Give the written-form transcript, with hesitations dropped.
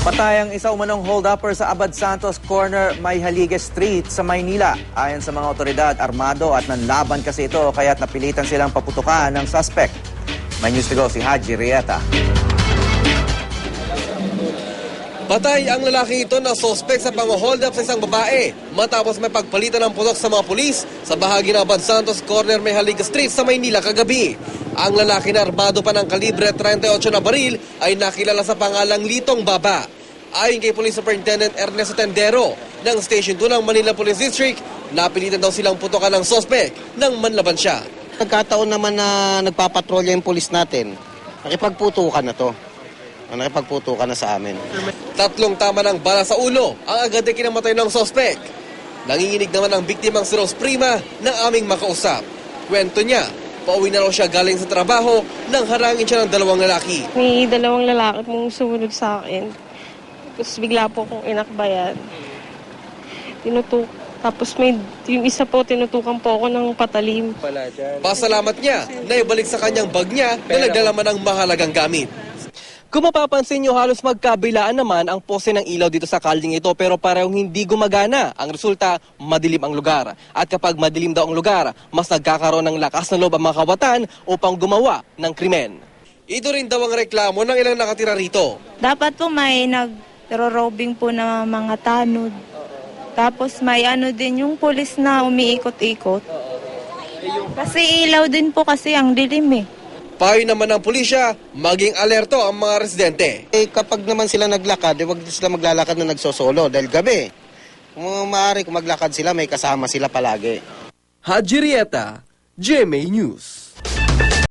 Patay ang isa umanong hold-upper sa Abad Santos Corner, Mayhaligue Street sa Maynila. Ayon sa mga otoridad, armado at nanlaban kasi ito kaya't napilitan silang paputukan ng suspect. May news to go si Haji Rieta. Patay ang lalaki ito na suspect sa pang-hold up sa isang babae matapos may pagpalitan ng putok sa mga pulis sa bahagi ng Abad Santos Corner, Mayhaligue Street sa Maynila kagabi. Ang lalaki na armado pa ng kalibre 38 na baril ay nakilala sa pangalang Litong Baba. Ayon kay Police Superintendent Ernesto Tendero ng Station 2 ng Manila Police District, napilitan daw silang putokan ng suspect nang manlaban siya. Nagkataon naman na nagpapatrolya yung pulis natin. Nakipagputukan na to. Nakipagputukan na sa amin. 3 tama ng bala sa ulo ang agad na kinamatay ng suspect. Nanginginig naman ang biktimang si Rose Prima ng aming makausap. Kwento niya, pauwi na raw siya galing sa trabaho nang harangin siya ng 2 lalaki. May 2 lalaki mong sumunod sa akin. Tapos bigla po akong inakbayan. Tapos yung isa po, tinutukan po ako ng patalim. Pasalamat niya na ibalik sa kanyang bag niya na nagdala man ng mahalagang gamit. Kung mapapansin nyo, halos magkabilaan naman ang pose ng ilaw dito sa kalding ito pero parehong hindi gumagana. Ang resulta, madilim ang lugar. At kapag madilim daw ang lugar, mas nagkakaroon ng lakas na loob ang mga kawatan upang gumawa ng krimen. Ito rin daw ang reklamo ng ilang nakatira rito. Dapat po may nag-robing po na mga tanod. Tapos may din yung pulis na umiikot-ikot. Kasi ilaw din po kasi ang dilim eh. Payo naman ng pulisya, maging alerto ang mga residente. Kapag naman sila naglakad, huwag sila maglalakad na nagsosolo dahil gabi. Kung maaari, kung maglakad sila, may kasama sila palagi. Haji Rieta, GMA News.